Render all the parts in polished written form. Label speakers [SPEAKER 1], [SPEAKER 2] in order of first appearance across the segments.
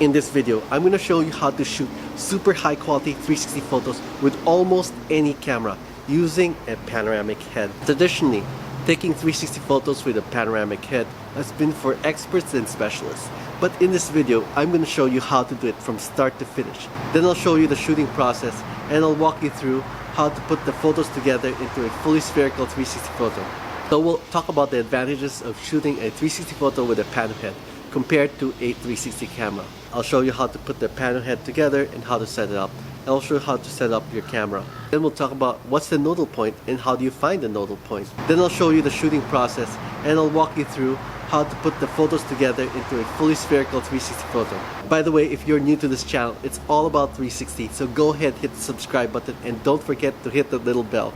[SPEAKER 1] In this video, I'm going to show you how to shoot super high quality 360 photos with almost any camera using a panoramic head. Traditionally, taking 360 photos with a panoramic head has been for experts and specialists. But in this video, I'm going to show you how to do it from start to finish. Then I'll show you the shooting process and I'll walk you through how to put the photos together into a fully spherical 360 photo. So we'll talk about the advantages of shooting a 360 photo with a pano head compared to a 360 camera. I'll show you how to put the pano head together and how to set it up. And I'll show you how to set up your camera. Then we'll talk about what's the nodal point and how do you find the nodal point. Then I'll show you the shooting process and I'll walk you through how to put the photos together into a fully spherical 360 photo. By the way, if you're new to this channel, it's all about 360, so go ahead, hit the subscribe button and don't forget to hit the little bell.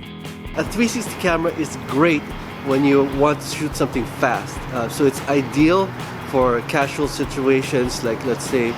[SPEAKER 1] A 360 camera is great when you want to shoot something fast. So it's ideal for casual situations like, let's say,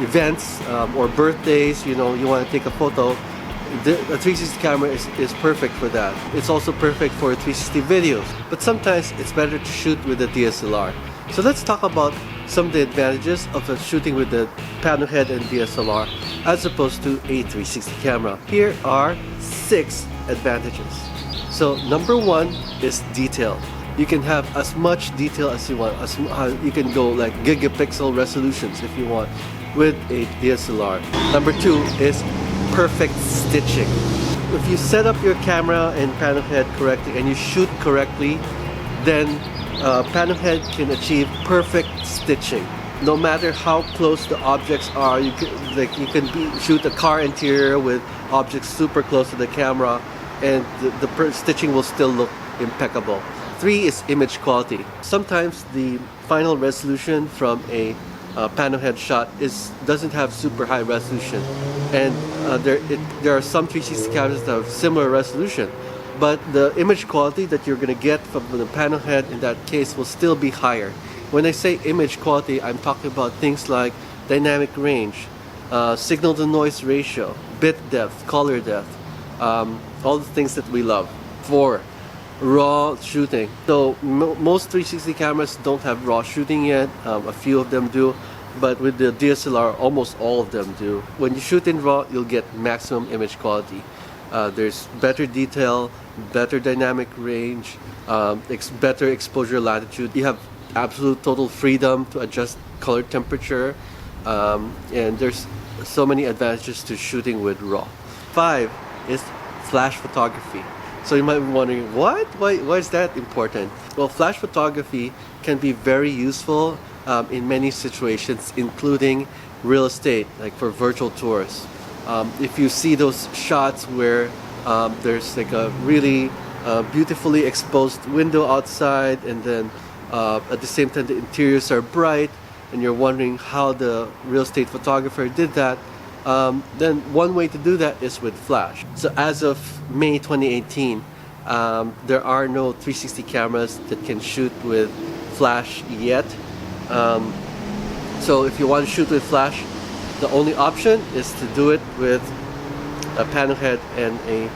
[SPEAKER 1] events or birthdays. You know, you want to take a photo. A 360 camera is perfect for that. It's also perfect for 360 videos, but sometimes it's better to shoot with a DSLR. So let's talk about some of the advantages of shooting with the pano head and DSLR as opposed to a 360 camera. Here are 6 advantages. So number 1 is detail. You can have as much detail as you want. You can go like gigapixel resolutions if you want with a DSLR. Number 2 is perfect stitching. If you set up your camera and pano head correctly and you shoot correctly, then pano head can achieve perfect stitching. No matter how close the objects are, you can shoot a car interior with objects super close to the camera, and the stitching will still look impeccable. 3 is image quality. Sometimes the final resolution from a pano head shot doesn't have super high resolution, and there are some 360 cameras that have similar resolution, but the image quality that you're going to get from the pano head in that case will still be higher. When I say image quality, I'm talking about things like dynamic range, signal to noise ratio, bit depth, color depth, all the things that we love for raw shooting. So most 360 cameras don't have raw shooting yet. A few of them do, but with the DSLR almost all of them do. When you shoot in raw, you'll get maximum image quality. There's better detail, better dynamic range, better exposure latitude. You have absolute total freedom to adjust color temperature, and there's so many advantages to shooting with raw. 5 is flash photography. So you might be wondering, what? Why is that important? Well, flash photography can be very useful in many situations, including real estate, like for virtual tours. If you see those shots where there's like a really beautifully exposed window outside, and then at the same time the interiors are bright, and you're wondering how the real estate photographer did that, then one way to do that is with flash. So as of May 2018, there are no 360 cameras that can shoot with flash yet. So if you want to shoot with flash, the only option is to do it with a pano head and a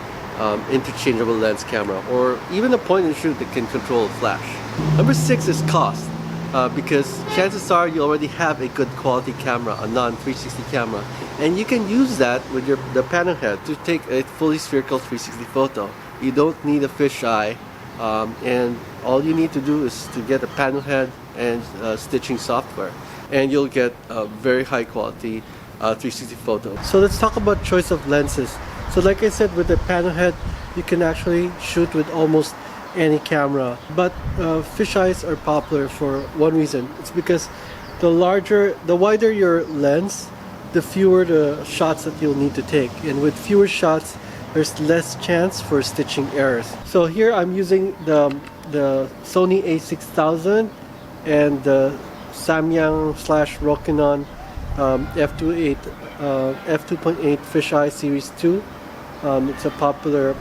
[SPEAKER 1] interchangeable lens camera, or even a point and shoot that can control flash. Number 6 is cost. Because chances are you already have a good quality camera, a non-360 camera, and you can use that with the pano head to take a fully spherical 360 photo. You don't need a fisheye, and all you need to do is to get a pano head and stitching software, and you'll get a very high quality 360 photo. So let's talk about choice of lenses. So like I said, with the pano head, you can actually shoot with almost any camera, but fisheyes are popular for one reason. It's because the wider your lens, the fewer the shots that you'll need to take, and with fewer shots there's less chance for stitching errors. So here I'm using the Sony a6000 and the Samyang/Rokinon f2.8 fisheye series 2. It's a popular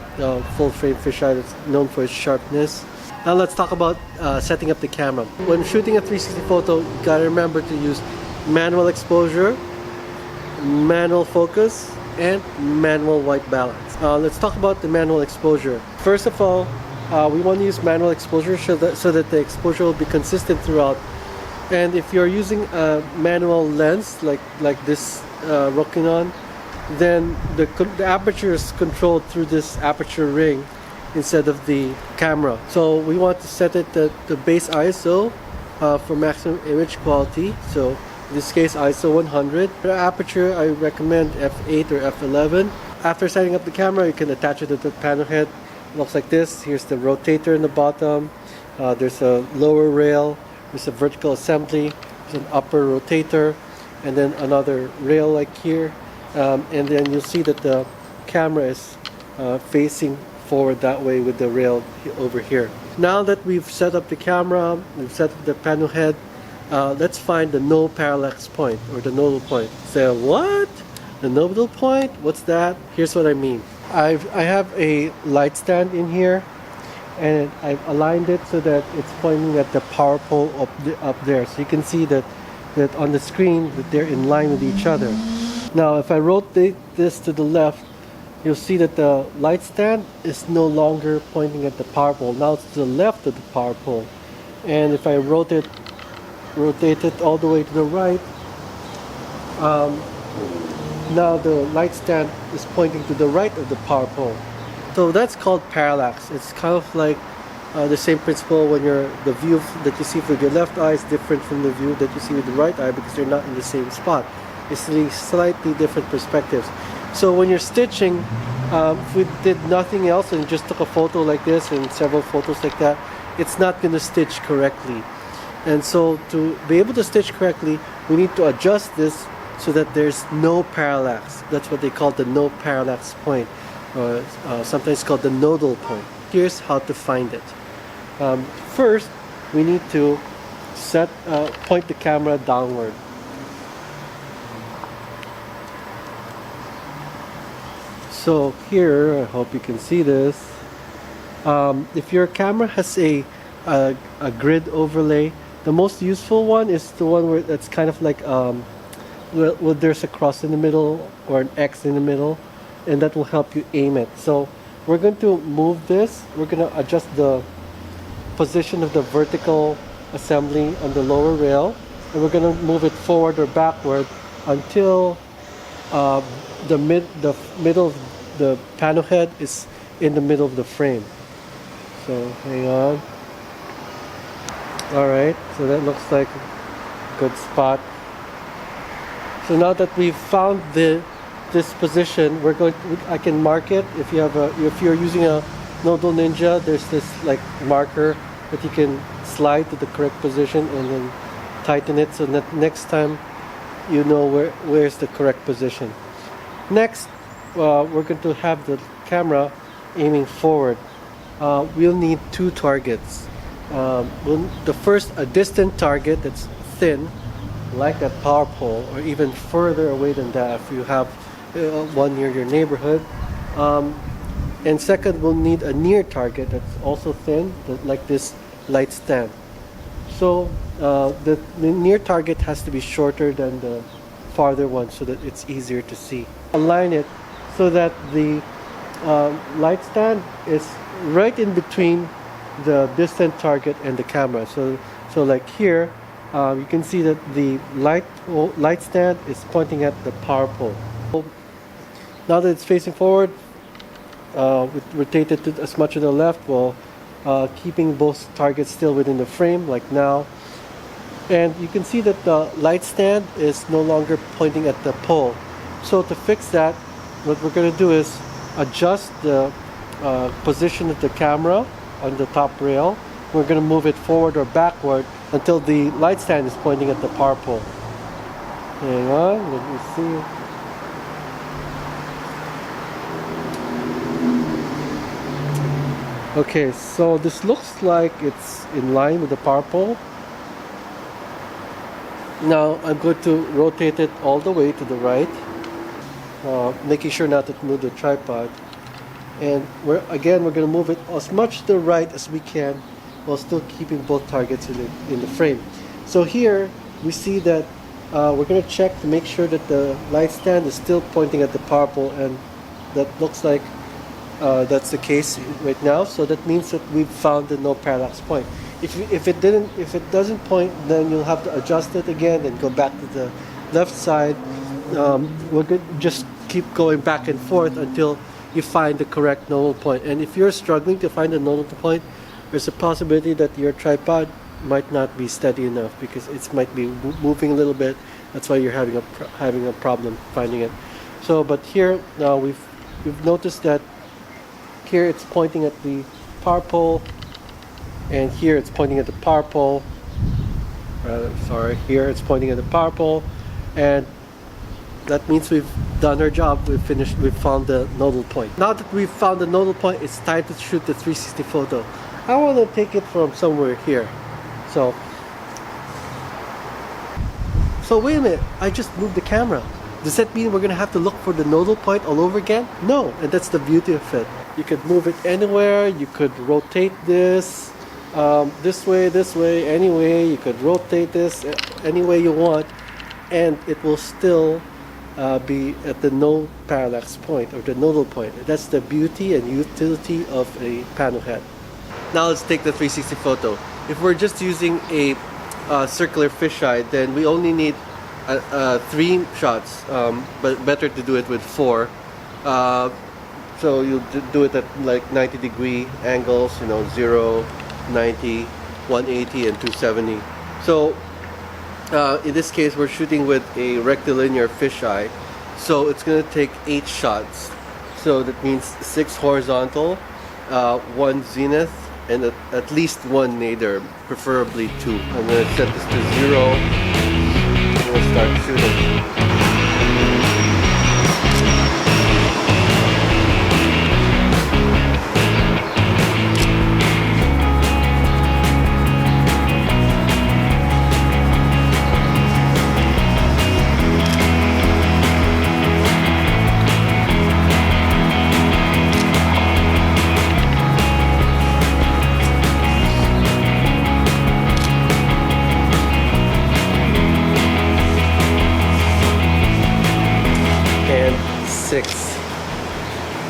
[SPEAKER 1] full frame fisheye that's known for its sharpness. Now let's talk about setting up the camera. When shooting a 360 photo, you gotta remember to use manual exposure, manual focus, and manual white balance. Let's talk about the manual exposure. First of all, we want to use manual exposure so that the exposure will be consistent throughout And if you're using a manual lens like this Rokinon, then the aperture is controlled through this aperture ring instead of the camera. So we want to set it at the base ISO for maximum image quality. So in this case ISO 100. For aperture, I recommend f8 or f11. After setting up the camera, you can attach it to the panohead. It looks like this. Here's the rotator in the bottom. There's a lower rail. There's a vertical assembly. There's an upper rotator, and then another rail like here. And then you'll see that the camera is facing forward that way with the rail over here. Now that we've set up the camera, we've set up the panel head, let's find the no parallax point, or the nodal point. Say, what? The nodal point? What's that? Here's what I mean. I have a light stand in here, and I've aligned it so that it's pointing at the power pole up there. So you can see that on the screen that they're in line with each other. Now if I rotate this to the left, you'll see that the light stand is no longer pointing at the power pole. Now it's to the left of the power pole. And if I rotate it all the way to the right, now the light stand is pointing to the right of the power pole. So that's called parallax. It's kind of like the same principle when the view that you see with your left eye is different from the view that you see with the right eye, because they're not in the same spot. It's really slightly different perspectives. So when you're stitching, if we did nothing else and just took a photo like this and several photos like that, it's not going to stitch correctly. And so to be able to stitch correctly, we need to adjust this so that there's no parallax. That's what they call the no parallax point, or sometimes called the nodal point. Here's how to find it. First, we need to point the camera downward. So here, I hope you can see this. If your camera has a grid overlay, the most useful one is the one where it's kind of like well, there's a cross in the middle or an X in the middle, and that will help you aim it. So we're going to move this. We're going to adjust the position of the vertical assembly on the lower rail, and we're going to move it forward or backward until the middle of the panel head is in the middle of the frame. So hang on. Alright, so that looks like a good spot. So now that we've found this position, I can mark it. If you're using a Nodal Ninja, there's this like marker that you can slide to the correct position and then tighten it so that next time you know where's the correct position. Next, we're going to have the camera aiming forward. We'll need two targets. The first, a distant target that's thin, like that power pole, or even further away than that if you have one near your neighborhood. And second, we'll need a near target that's also thin, like this light stand. So the near target has to be shorter than the farther one so that it's easier to see. Align it so that the light stand is right in between the distant target and the camera. So like here, you can see that the light stand is pointing at the power pole. Now that it's facing forward, we rotate it as much to the left while keeping both targets still within the frame, like now. And you can see that the light stand is no longer pointing at the pole. So to fix that, what we're going to do is adjust the position of the camera on the top rail. We're going to move it forward or backward until the light stand is pointing at the power pole. Hang on, let me see. Okay, so this looks like it's in line with the power pole. Now I'm going to rotate it all the way to the right, making sure not to move the tripod. And we're going to move it as much to the right as we can while still keeping both targets in the frame. So here we see that we're going to check to make sure that the light stand is still pointing at the power pole, and that looks like that's the case right now. So that means that we've found the no parallax point. If it doesn't point, then you'll have to adjust it again and go back to the left side. We're good. Just keep going back and forth until you find the correct nodal point. And if you're struggling to find the nodal point, there's a possibility that your tripod might not be steady enough because it might be moving a little bit. That's why you're having a problem finding it. So, but here now we've noticed that here it's pointing at the power pole, and here it's pointing at the power pole. Here it's pointing at the power pole, and that means we've done our job. We've found the nodal point. Now that we've found the nodal point, it's time to shoot the 360 photo. I want to take it from somewhere here. So wait a minute, I just moved the camera. Does that mean we're gonna have to look for the nodal point all over again? No, and that's the beauty of it. You could move it anywhere. You could rotate this this way, any way. You could rotate this any way you want, and it will still be at the no parallax point or the nodal point. That's the beauty and utility of a panohead. Now let's take the 360 photo. If we're just using a circular fisheye, then we only need 3 shots, but better to do it with 4. So you do it at like 90-degree angles, 0, 90, 180, and 270. So in this case, we're shooting with a rectilinear fisheye, so it's going to take 8 shots. So that means 6 horizontal, 1 zenith, and at least 1 nadir, preferably 2. I'm going to set this to 0, and we'll start shooting.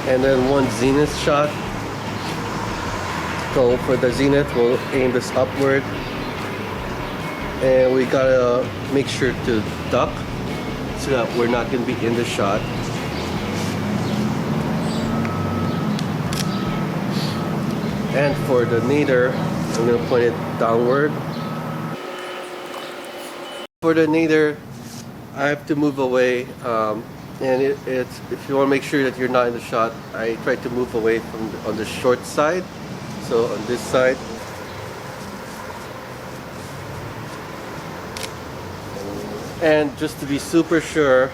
[SPEAKER 1] And then 1 zenith shot. So for the zenith, we'll aim this upward, and we gotta make sure to duck so that we're not gonna be in the shot. And for the nadir, I'm gonna point it downward. For the nadir, I have to move away. And it's if you want to make sure that you're not in the shot, I try to move away from on the short side, so on this side. And just to be super sure,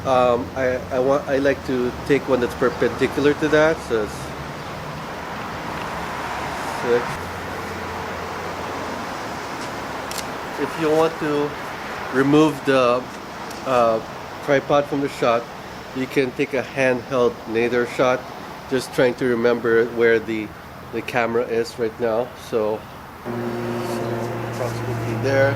[SPEAKER 1] I like to take one that's perpendicular to that. So it's 6. If you want to remove the tripod from the shot, you can take a handheld nadir shot, just trying to remember where the camera is right now. So approximately there.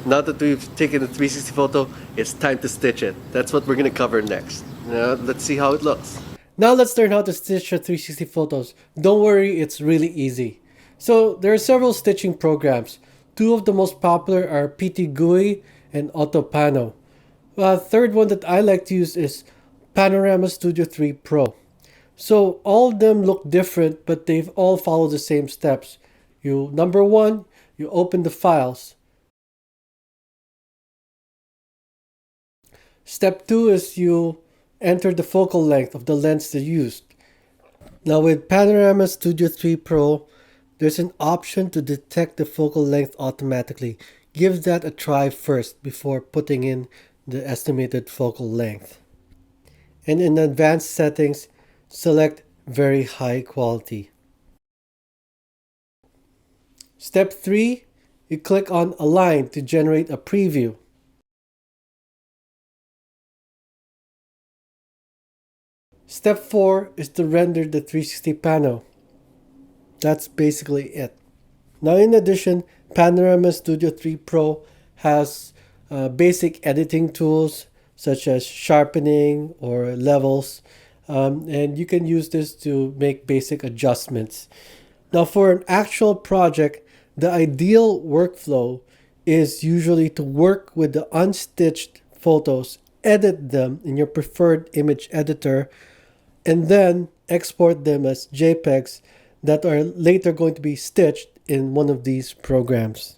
[SPEAKER 1] Now that we've taken the 360 photo, it's time to stitch it. That's what we're going to cover next. Now let's see how it looks. Now let's learn how to stitch your 360 photos. Don't worry, it's really easy. So there are several stitching programs. 2 of the most popular are PT GUI and AutoPano. The third one that I like to use is Panorama Studio 3 Pro. So all of them look different, but they all follow the same steps. Number 1, you open the files. Step 2 is you enter the focal length of the lens they used. Now with Panorama Studio 3 Pro, there's an option to detect the focal length automatically. Give that a try first before putting in the estimated focal length. And in advanced settings, select very high quality. Step 3, you click on Align to generate a preview. Step 4 is to render the 360 pano. That's basically it. Now in addition, Panorama Studio 3 Pro has basic editing tools such as sharpening or levels.
[SPEAKER 2] and you can use this to make basic adjustments. Now, for an actual project, the ideal workflow is usually to work with the unstitched photos, edit them in your preferred image editor, and then export them as JPEGs that are later going to be stitched in one of these programs.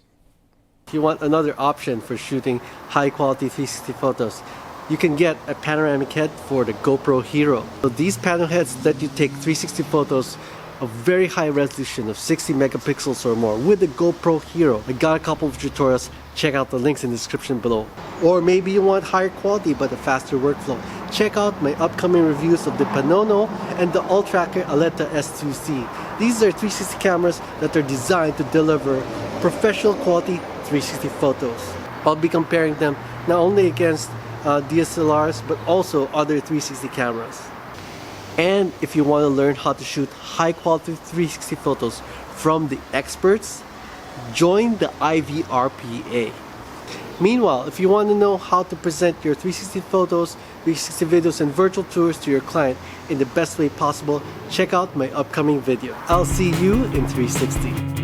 [SPEAKER 1] If you want another option for shooting high quality 360 photos, you can get a panoramic head for the GoPro Hero. So these pano heads let you take 360 photos of very high resolution of 60 megapixels or more with the GoPro Hero. I got a couple of tutorials, check out the links in the description below. Or maybe you want higher quality but a faster workflow. Check out my upcoming reviews of the Panono and the Ultracker Aletta S2C. These are 360 cameras that are designed to deliver professional quality 360 photos. I'll be comparing them not only against DSLRs but also other 360 cameras. And if you want to learn how to shoot high quality 360 photos from the experts, join the IVRPA. Meanwhile, if you want to know how to present your 360 photos, 360 videos and virtual tours to your client in the best way possible, check out my upcoming video. I'll see you in 360.